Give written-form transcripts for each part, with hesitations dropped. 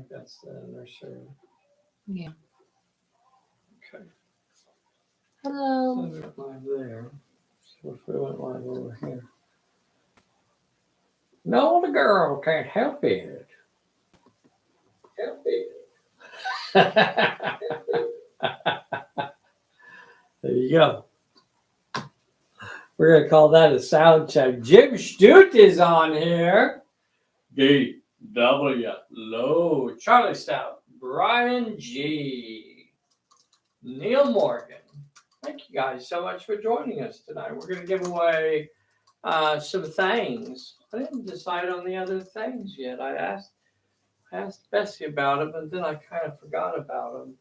that's the nursery. Yeah. Okay. Hello. So we went live there. So if we went live over here. No, the girl can't help it. Help it. There you go. We're going to call that a sound check. Jim Stute is on here. D.W. Low. Charlie Stout. Brian G. Neil Morgan. Thank you guys so much for joining us tonight. We're going to give away some things. I didn't decide on the other things yet. I asked Bessy about them, and then I kind of forgot about them.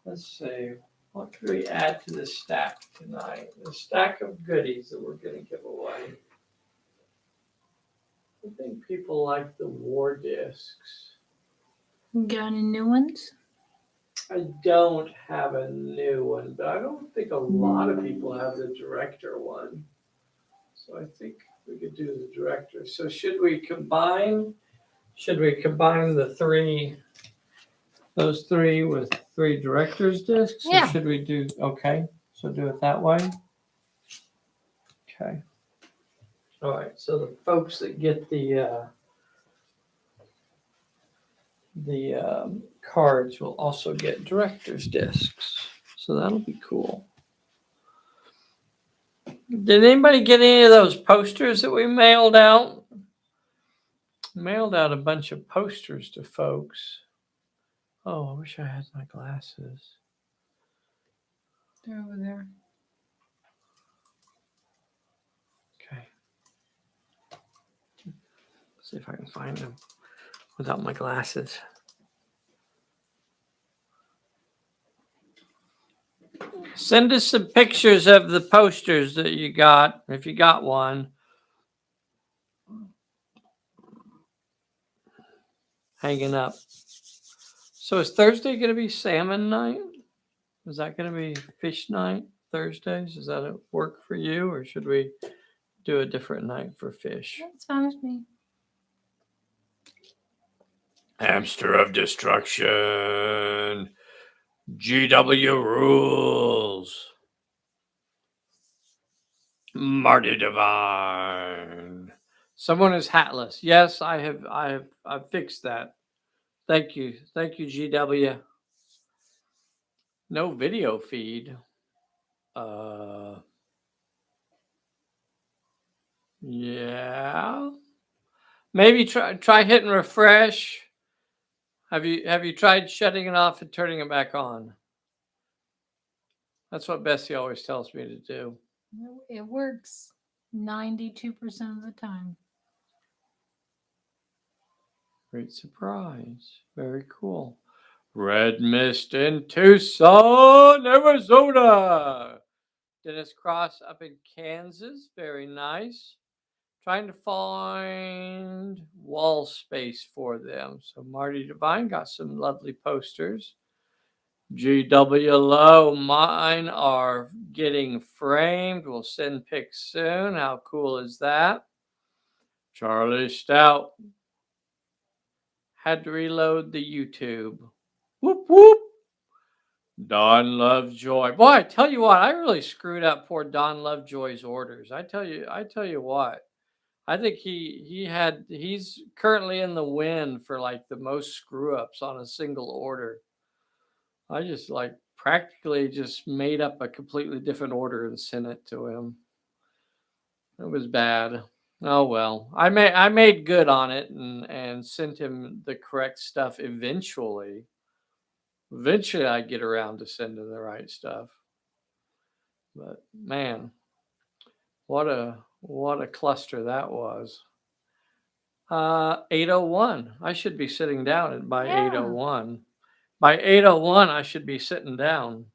Let's see. What could we add to the stack tonight? The stack of goodies that we're going to give away. I think people like the war discs. Got any new ones? I don't have a new one, but I don't think a lot of people have the director one. So I think we could do the director. So should we combine the three, those three with three director's discs? Yeah. Or should we do, okay, so do it that way? Okay. All right, so the folks that get the cards will also get director's discs. So that'll be cool. Did anybody get any of those posters that we mailed out? Mailed out a bunch of posters to folks. Oh, I wish I had my glasses. They're over there. Okay. Let's see if I can find them without my glasses. Send us some pictures of the posters that you got, if you got one. Hanging up. So is Thursday going to be salmon night? Is that going to be fish night Thursdays? Does that work for you, or should we do a different night for fish? That's fine with me. Hamster of Destruction. GW rules. Marty Divine. Someone is hatless. Yes, I've fixed that. Thank you, GW. No video feed. Yeah. Maybe try hitting refresh. Have you tried shutting it off and turning it back on? That's what Bessy always tells me to do. It works 92% of the time. Great surprise. Very cool. Red Mist in Tucson, Arizona. Dennis Cross up in Kansas. Very nice. Trying to find wall space for them. So Marty Divine got some lovely posters. GW Low, mine are getting framed. We'll send pics soon. How cool is that? Charlie Stout. Had to reload the YouTube. Whoop, whoop. Don Lovejoy. Boy, I tell you what, I really screwed up poor Don Lovejoy's orders. I tell you what. I think he's currently in the win for like the most screw ups on a single order. I just practically just made up a completely different order and sent it to him. It was bad. Oh well. I made good on it and sent him the correct stuff eventually. Eventually I get around to sending the right stuff. But man, what a cluster that was. 8:01. I should be sitting down by 8:01. By 8:01, I should be sitting down.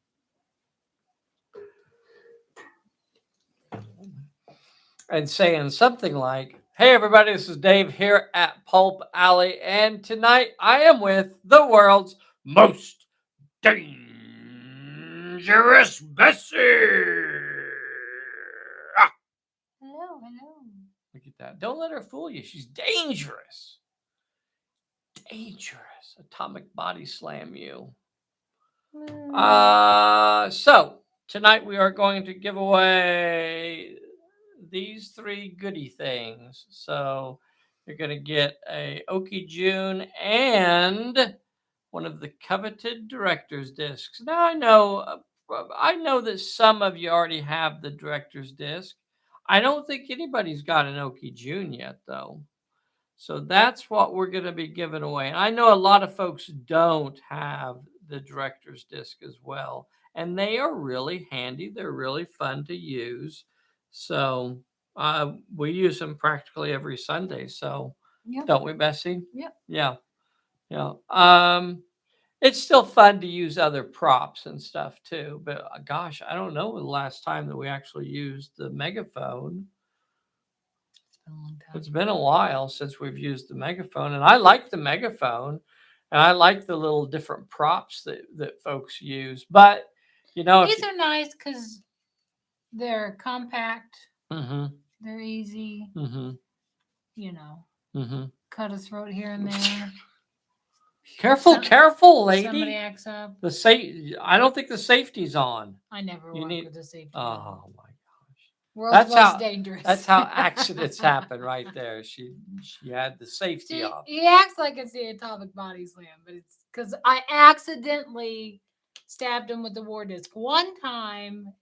And saying something like, "Hey everybody, this is Dave here at Pulp Alley, and tonight I am with the world's most dangerous Bessy." Hello. Look at that. Don't let her fool you. She's dangerous. Dangerous. Atomic body slam you. Mm. So tonight we are going to give away these three goodie things. So you're going to get a Okie June and one of the coveted director's discs. Now I know that some of you already have the director's disc. I don't think anybody's got an Okie June yet though. So that's what we're going to be giving away. And I know a lot of folks don't have the director's disc as well. And they are really handy. They're really fun to use. So we use them practically every Sunday. So Yep. don't we, Bessy? Yep. Yeah. Yeah. It's still fun to use other props and stuff too. But gosh, I don't know the last time that we actually used the megaphone. It's been a long time. It's been a while since we've used the megaphone, and I like the megaphone, and I like the little different props that folks use. But These are nice because they're compact. mm-hmm, They're easy. mm-hmm, You know, mm-hmm. cut a throat here and there. Careful, careful, Somebody lady. acts up. I don't think the safety's on. I never You work need. with the safety. Oh my gosh. World's That's most how. dangerous. That's how accidents happen right there. She had the safety off. He acts like it's the atomic body slam, but it's because I accidentally stabbed him with the war disc one time.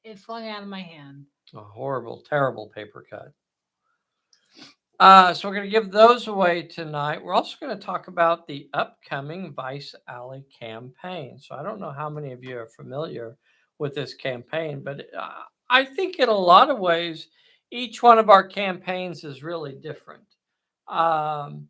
It flung out of my hand. A horrible, terrible paper cut. So we're going to give those away tonight. We're also going to talk about the upcoming Vice Alley campaign. So I don't know how many of you are familiar with this campaign, but I think in a lot of ways, each one of our campaigns is really different. Um,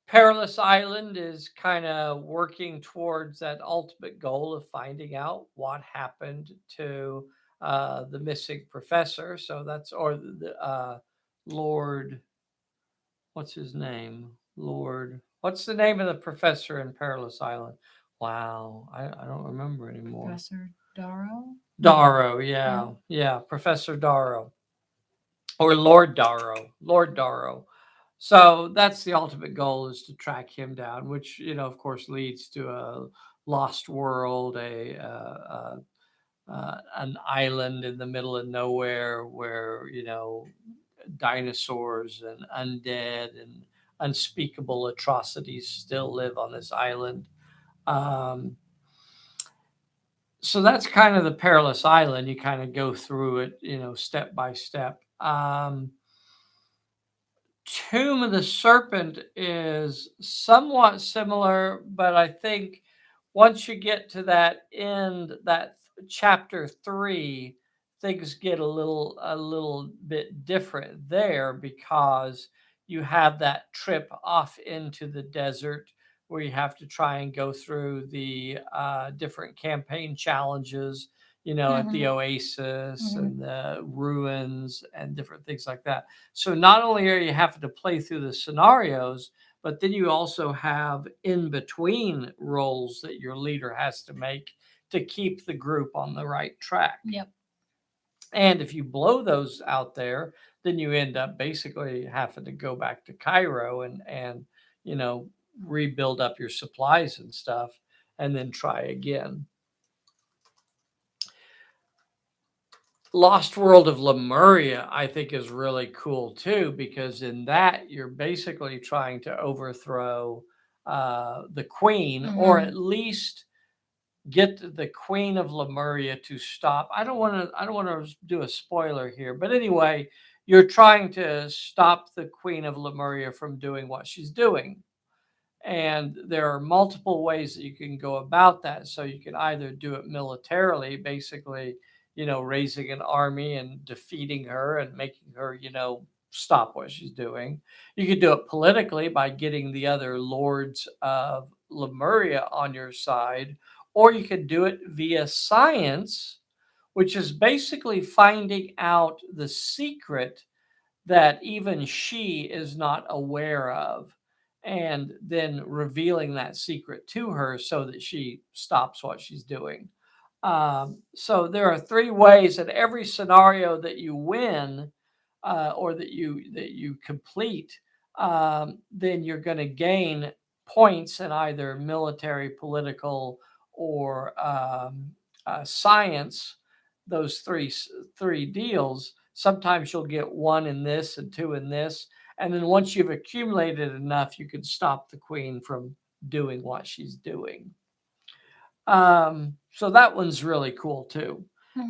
Perilous Island is kind of working towards that ultimate goal of finding out what happened to the missing professor. So that's, or the Lord, what's his name? Lord, what's the name of the professor in Perilous Island? Wow, I don't remember anymore. Professor Darrow? Darrow, yeah, Professor Darrow. Or Lord Darrow. Lord Darrow. So that's the ultimate goal, is to track him down, which of course leads to a lost world, an island in the middle of nowhere where dinosaurs and undead and unspeakable atrocities still live on this island. Um, so that's kind of the Perilous Island. You kind of go through it, step by step. Tomb of the Serpent is somewhat similar, but I think once you get to that end, that chapter 3, things get a little bit different there, because you have that trip off into the desert where you have to try and go through the different campaign challenges, at the oasis and the ruins and different things like that. So not only are you having to play through the scenarios, but then you also have in between roles that your leader has to make to keep the group on the right track. Yep. And if you blow those out there, then you end up basically having to go back to Cairo and rebuild up your supplies and stuff, and then try again. Lost World of Lemuria, I think, is really cool too, because in that you're basically trying to overthrow the queen, or at least get the Queen of Lemuria to stop. I don't want to do a spoiler here, but anyway, you're trying to stop the Queen of Lemuria from doing what she's doing. And there are multiple ways that you can go about that. So you can either do it militarily, basically, raising an army and defeating her and making her, stop what she's doing. You could do it politically by getting the other lords of Lemuria on your side, or you could do it via science, which is basically finding out the secret that even she is not aware of, and then revealing that secret to her so that she stops what she's doing. So there are 3 ways in every scenario that you win, or that you complete. Then you're going to gain points in either military, political, or science, those three deals, sometimes you'll get one in this and two in this. And then once you've accumulated enough, you can stop the queen from doing what she's doing. So that one's really cool too.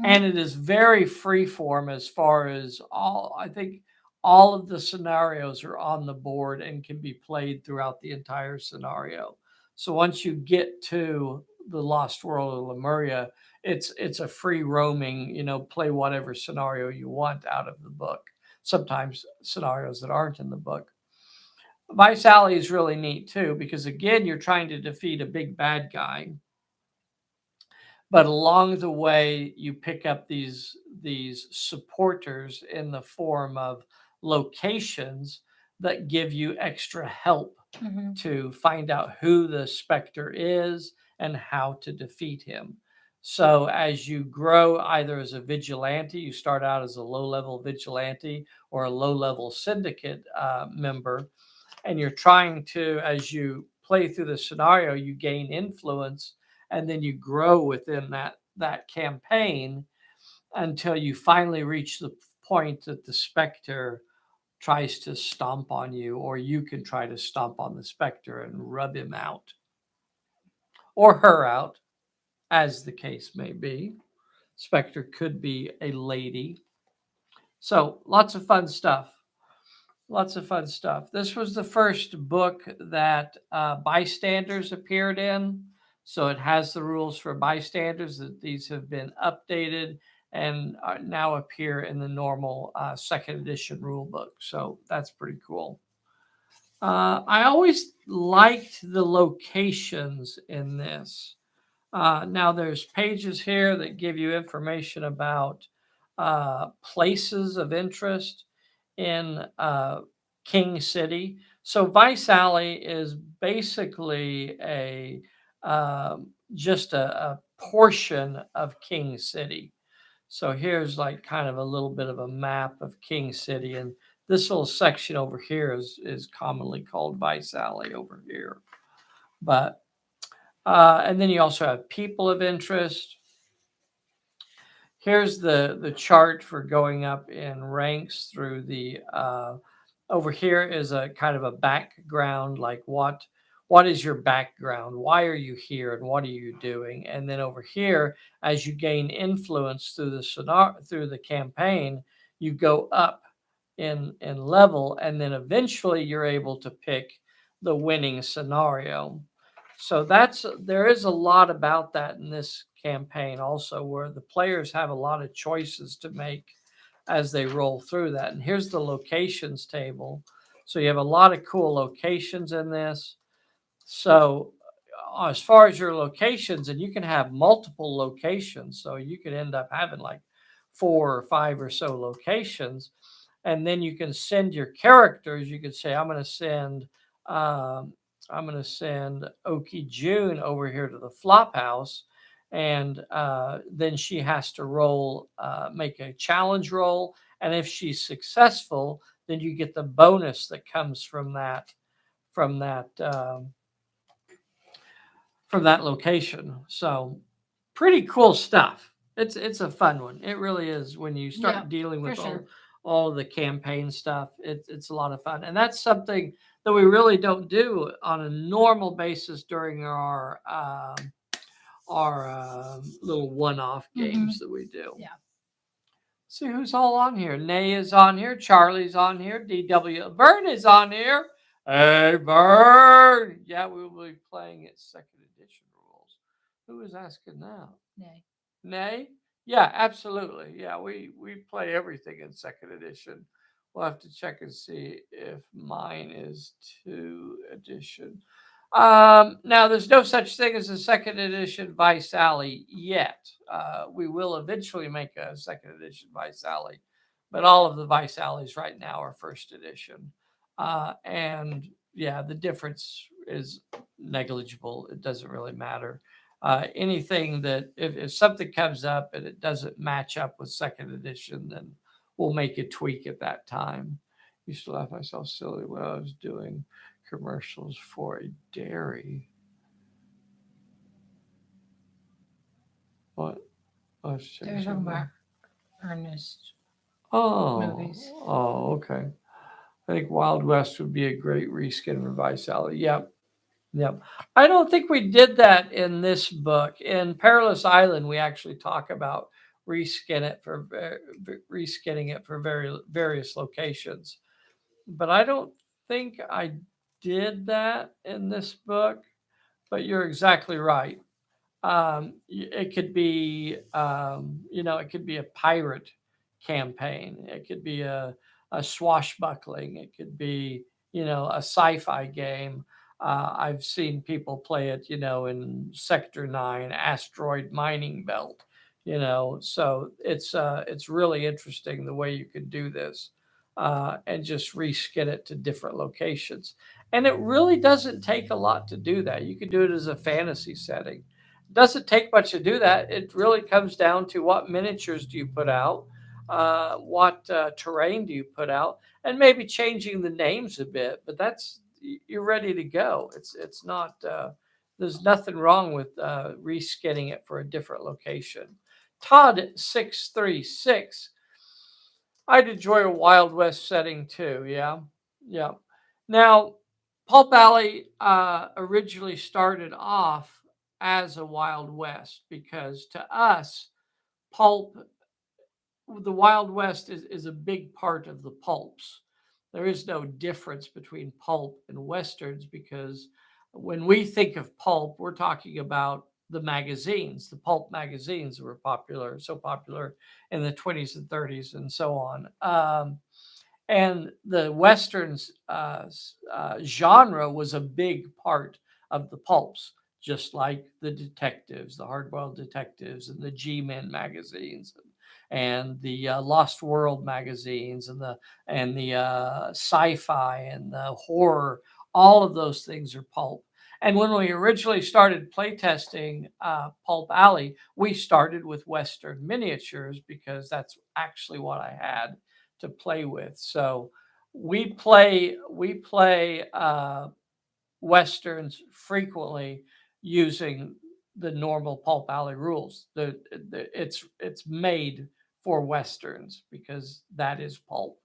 And it is very freeform as far as I think all of the scenarios are on the board and can be played throughout the entire scenario. So once you get to the Lost World of Lemuria, it's a free roaming, play whatever scenario you want out of the book. Sometimes scenarios that aren't in the book. Vice Alley is really neat too, because again, you're trying to defeat a big bad guy, but along the way you pick up these supporters in the form of locations that give you extra help to find out who the specter is and how to defeat him. So as you grow, either as a vigilante, you start out as a low-level vigilante or a low-level syndicate member, and you're trying to, as you play through the scenario, you gain influence, and then you grow within that campaign until you finally reach the point that the specter tries to stomp on you, or you can try to stomp on the specter and rub him out or her out, as the case may be. Specter could be a lady. So lots of fun stuff. Lots of fun stuff. This was the first book that bystanders appeared in. So it has the rules for bystanders. That these have been updated and now appear in the normal second edition rule book. So that's pretty cool. I always liked the locations in this. Now there's pages here that give you information about places of interest in King City. So Vice Alley is basically just a portion of King City. So here's like kind of a little bit of a map of King City, and this little section over here is commonly called Vice Alley over here. But and then you also have people of interest. Here's the chart for going up in ranks through the over here is a kind of a background, like what is your background, why are you here, and what are you doing. And then over here, as you gain influence through the campaign, you go up in level, and then eventually you're able to pick the winning scenario. So there is a lot about that in this campaign also, where the players have a lot of choices to make as they roll through that. And here's the locations table. So you have a lot of cool locations in this. So as far as your locations, and you can have multiple locations, so you could end up having like 4 or 5 or so locations, and then you can send your characters. You could say, I'm going to send Okie June over here to the flop house, and then she has to make a challenge roll, and if she's successful, then you get the bonus that comes from that location. So pretty cool stuff. It's a fun one. It really is. When you start dealing with all the campaign stuff, it's a lot of fun, and that's something that we really don't do on a normal basis during our little one-off games that we do. Yeah. See who's all on here. Nay is on here. Charlie's on here. DW. Vern is on here. Hey, Vern. Yeah, we will be playing it second edition rules. Who is asking now? Nay. Nay? Yeah, absolutely. Yeah, we play everything in second edition. We'll have to check and see if mine is 2 edition. Now, there's no such thing as a second edition Vice Alley yet. We will eventually make a second edition Vice Alley, but all of the Vice Alleys right now are first edition. And yeah, the difference is negligible. It doesn't really matter. Anything that if something comes up and it doesn't match up with second edition, then we'll make a tweak at that time. Used to laugh myself silly what I was doing. commercials for a dairy. What? Let's They were change talking it about there. Ernest Oh, movies. okay. I think Wild West would be a great reskin of Vice Alley. Yep, yep. I don't think we did that in this book. In Perilous Island, we actually talk about reskinning it for various locations. But I don't think I did that in this book. But you're exactly right. It could be, it could be a pirate campaign. It could be a swashbuckling. It could be, a sci-fi game. I've seen people play it, in Sector 9, Asteroid Mining Belt. So it's really interesting the way you could do this, and just reskin it to different locations. And it really doesn't take a lot to do that. You could do it as a fantasy setting. Doesn't take much to do that. It really comes down to what miniatures do you put out, what terrain do you put out, and maybe changing the names a bit. But you're ready to go. It's not. There's nothing wrong with reskinning it for a different location. Todd 636. I'd enjoy a Wild West setting too. Yeah, yeah. Now, Pulp Alley originally started off as a Wild West because to us, pulp, the Wild West is a big part of the pulps. There is no difference between pulp and westerns because when we think of pulp, we're talking about the magazines, the pulp magazines were so popular in the 20s and 30s and so on. And the westerns genre was a big part of the pulps, just like the detectives, the hardboiled detectives, and the G-Men magazines, and the Lost World magazines, and the sci-fi and the horror. All of those things are pulp. And when we originally started playtesting Pulp Alley, we started with Western miniatures because that's actually what I had to play with. So we play westerns frequently using the normal Pulp Alley rules. It's made for westerns because that is pulp.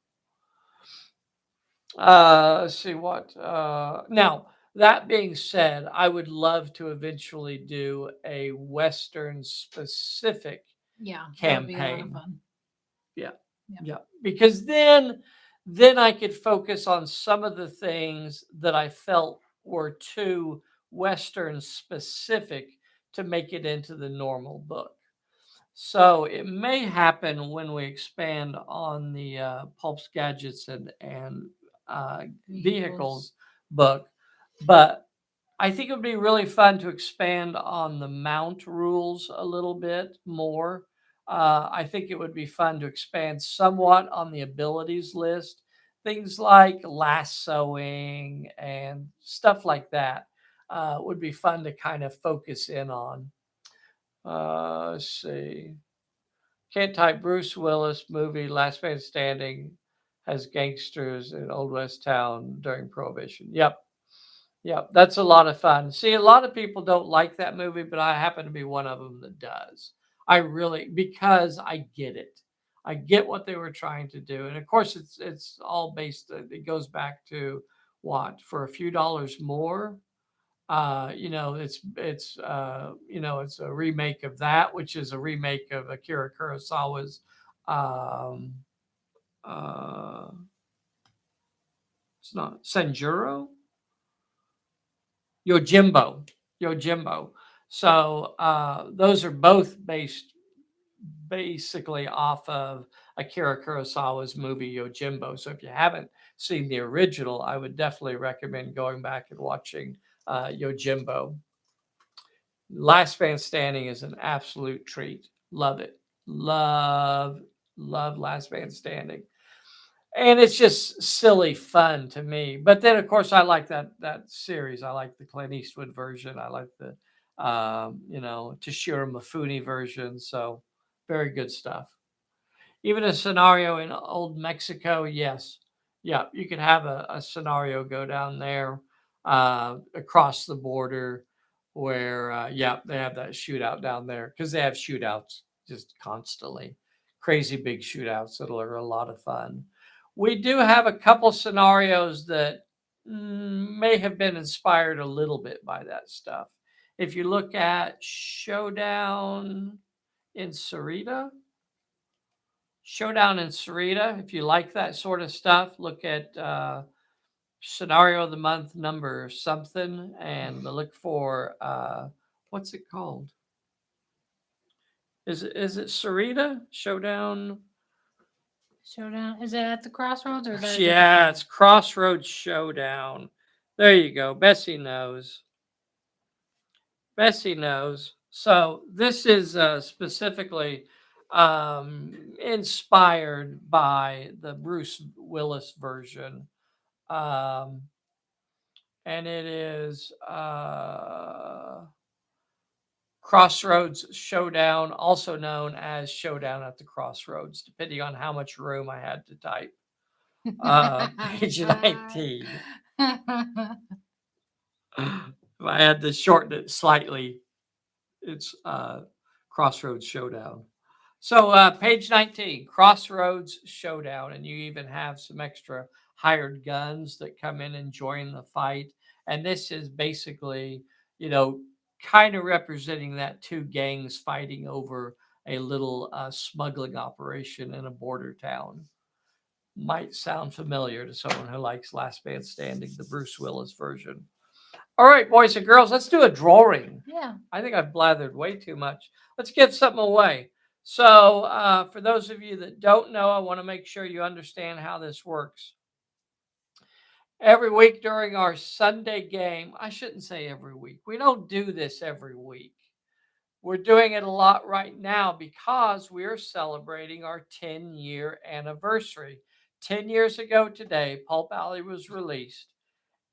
Let's see what. Now, that being said, I would love to eventually do a western specific Yeah, that would be a lot of campaign. fun. Yeah. Yeah. Yeah. Because then I could focus on some of the things that I felt were too Western specific to make it into the normal book. So it may happen when we expand on the Pulp's Gadgets and Vehicles Vehicles. book. But I think it would be really fun to expand on the mount rules a little bit more. I think it would be fun to expand somewhat on the abilities list, things like lassoing and stuff like that. Would be fun to kind of focus in on. Let's see. Can't type Bruce Willis movie Last Man Standing has gangsters in Old West Town during Prohibition. Yep. Yep, that's a lot of fun. See, a lot of people don't like that movie, but I happen to be one of them that does. I really because I get it. I get what they were trying to do, and of course, it's all based. It goes back to what for a few dollars more. It's a remake of that, which is a remake of Akira Kurosawa's. Um, uh, it's not Senjuro. Yojimbo, Yojimbo. So those are both based basically off of Akira Kurosawa's movie Yojimbo. So if you haven't seen the original, I would definitely recommend going back and watching Yojimbo. Last Man Standing is an absolute treat. Love it. Love, love Last Man Standing. And it's just silly fun to me. But then, of course, I like that series. I like the Clint Eastwood version. I like the Toshiro Mifune version. So very good stuff. Even a scenario in old Mexico, yes, yeah, you could have a scenario go down there. across the border, where yeah, they have that shootout down there because they have shootouts just constantly, crazy big shootouts that are a lot of fun. We do have a couple scenarios that may have been inspired a little bit by that stuff. If you look at Showdown in Sarita, Showdown in Sarita, if you like that sort of stuff, look at scenario of the month number something and look for what's it called? Is it Sarita Showdown? Showdown. Is it at the Crossroads or is that a Yeah, different it's Crossroads Showdown. There you go. Bessy knows. Bessy knows. So this is specifically inspired by the Bruce Willis version. Um, and it is Crossroads Showdown, also known as Showdown at the Crossroads, depending on how much room I had to type. Page 19. If I had to shorten it slightly, it's Crossroads Showdown. So page 19, Crossroads Showdown, and you even have some extra hired guns that come in and join the fight. And this is basically, you know, kind of representing that two gangs fighting over a little smuggling operation in a border town. Might sound familiar to someone who likes Last Man Standing, the Bruce Willis version. All right, boys and girls, let's do a drawing. Yeah. I think I've blathered way too much. Let's give something away. So, for those of you that don't know, I want to make sure you understand how this works. Every week during our Sunday game, I shouldn't say every week. We don't do this every week. We're doing it a lot right now because we're celebrating our 10-year anniversary. 10 years ago today, Pulp Alley was released.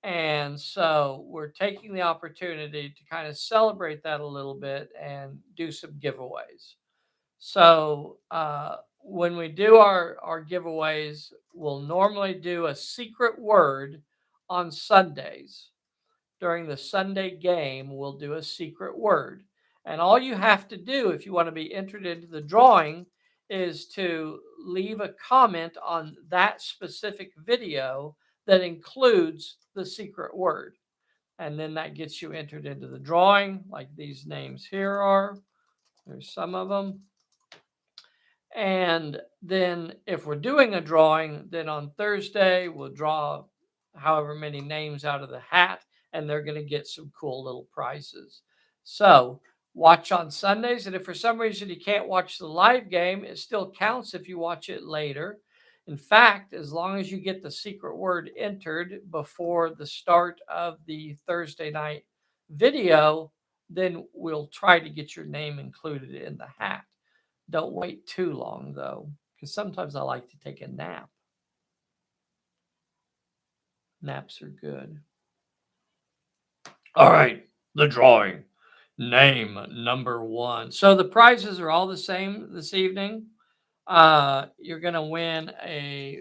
And so we're taking the opportunity to kind of celebrate that a little bit and do some giveaways. So when we do our giveaways, we'll normally do a secret word on Sundays. During the Sunday game, we'll do a secret word. And all you have to do if you want to be entered into the drawing is to leave a comment on that specific video that includes the secret word. And then that gets you entered into the drawing, like these names here are. There's some of them. And then if we're doing a drawing, then on Thursday, we'll draw however many names out of the hat, and they're going to get some cool little prizes. So watch on Sundays. And if for some reason you can't watch the live game, it still counts if you watch it later. In fact, as long as you get the secret word entered before the start of the Thursday night video, then we'll try to get your name included in the hat. Don't wait too long, though, because sometimes I like to take a nap. Naps are good. All right, the drawing. Name number one. So the prizes are all the same this evening. You're going to win a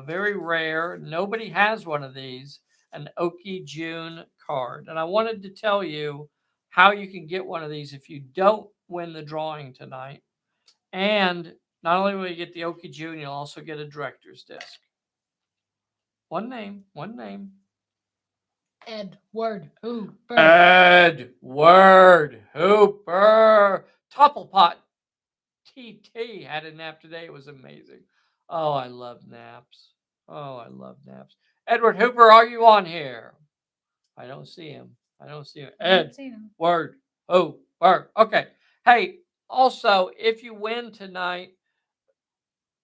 very rare, nobody has one of these, an Okie June card. And I wanted to tell you how you can get one of these if you don't win the drawing tonight. And not only will you get the Okie June, you'll also get a director's disc. One name, one name. Edward Hooper. Edward Hooper. Topplepot TT had a nap today. It was amazing. Oh, I love naps. Oh, I love naps. Edward Hooper, are you on here? I don't see him. I don't see him. Edward Hooper. Okay. Hey, also, if you win tonight,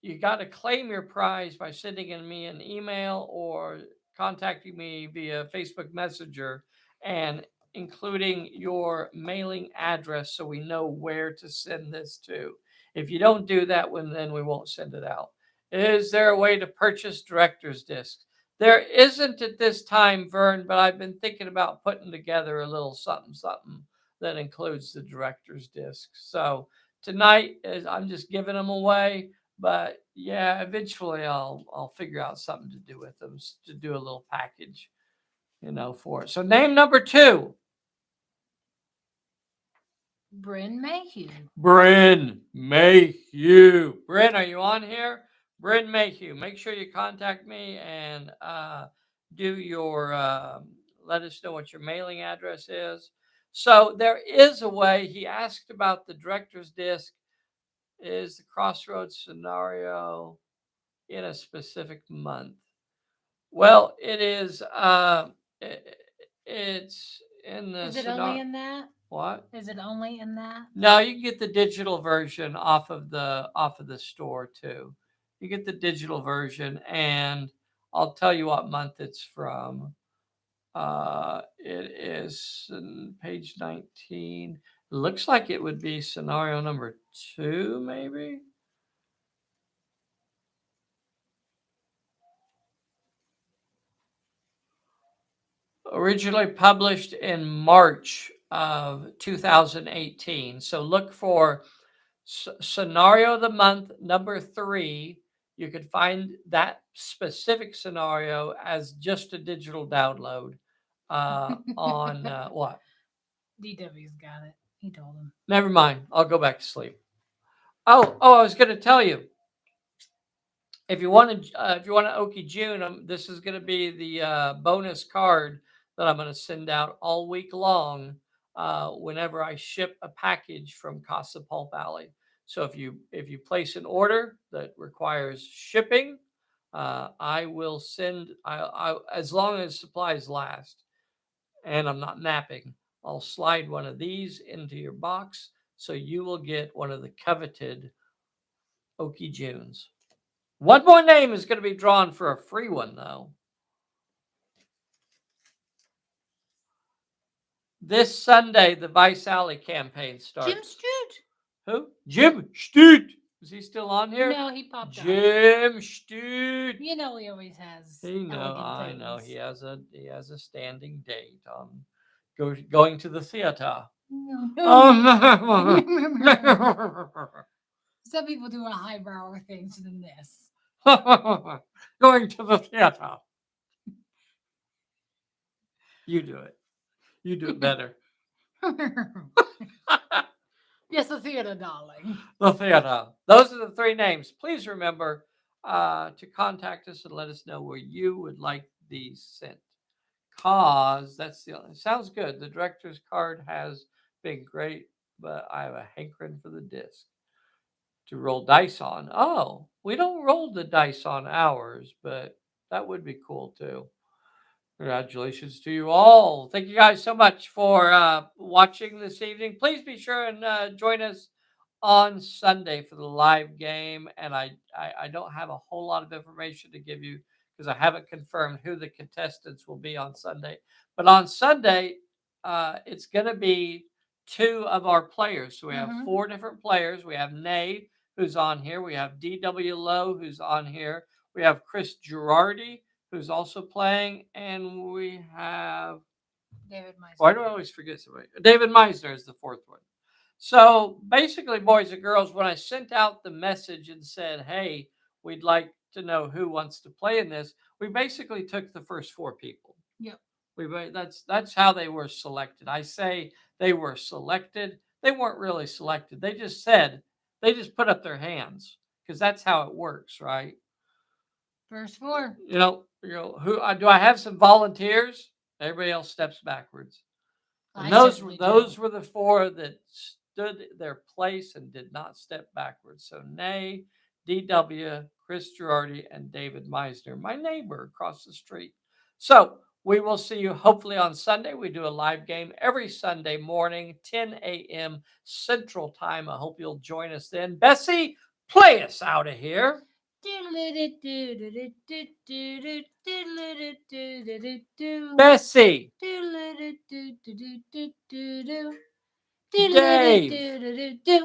you got to claim your prize by sending me an email or contacting me via Facebook Messenger and including your mailing address so we know where to send this to. If you don't do that, then we won't send it out. Is there a way to purchase director's discs? There isn't at this time, Vern, but I've been thinking about putting together a little something that includes the director's discs. So tonight, I'm just giving them away. But yeah, eventually I'll figure out something to do with them, to do a little package. for it. So name number 2. Bryn Mayhew. Bryn Mayhew. Bryn, are you on here? Bryn Mayhew. Make sure you contact me and do your, let us know what your mailing address is. So there is a way. He asked about the director's disc. Is the Crossroads scenario in a specific month? Well, it is. It's in the Is it only in that? What? Is it only in that? No, you can get the digital version off of the store too. You get the digital version, and I'll tell you what month it's from. It is page 19. It looks like it would be scenario number 2, maybe. Originally published in March of 2018. So look for scenario of the month number 3. You can find that specific scenario as just a digital download on what? DW's got it. He told him. Never mind. I'll go back to sleep. Oh, I was going to tell you. If you want to Okie June, this is going to be the bonus card that I'm going to send out all week long whenever I ship a package from Casa Pulp Alley. So if you place an order that requires shipping, I will send. I as long as supplies last, and I'm not napping, I'll slide one of these into your box, so you will get one of the coveted Okie Junes. One more name is going to be drawn for a free one, though. This Sunday, the Vice Alley campaign starts. Jim Stute. Who? Jim Stute. Is he still on here? No, he popped up. Jim Stute. You know he always has. I know he has a standing date on going to the theater. Some people do a highbrower things than this. Going to the theater. You do it. You do it better. Yes, the theater, darling. The theater. Those are the 3 names. Please remember to contact us and let us know where you would like these sent. Cause that's sounds good. The director's card has been great, but I have a hankering for the disc to roll dice on. Oh, we don't roll the dice on ours, but that would be cool too. Congratulations to you all. Thank you guys so much for watching this evening. Please be sure and join us on Sunday for the live game. And I don't have a whole lot of information to give you because I haven't confirmed who the contestants will be on Sunday. But on Sunday, it's going to be 2 of our players. So we have 4 different players. We have Nay, who's on here. We have DW Lowe, who's on here. We have Chris Girardi, who's also playing, and we have David Meisner. Why do I always forget somebody? David Meisner is the 4th one. So basically, boys and girls, when I sent out the message and said, "Hey, we'd like to know who wants to play in this," we basically took the first 4 people. Yep. That's how they were selected. I say they were selected. They weren't really selected. They just put up their hands because that's how it works, right? First 4. Who do I have some volunteers? Everybody else steps backwards. And those were the 4 that stood their place and did not step backwards. So Nay, DW, Chris Girardi, and David Meisner, my neighbor across the street. So we will see you hopefully on Sunday. We do a live game every Sunday morning, 10 a.m. Central Time. I hope you'll join us then. Bessy, play us out of here. Bessy. Dave.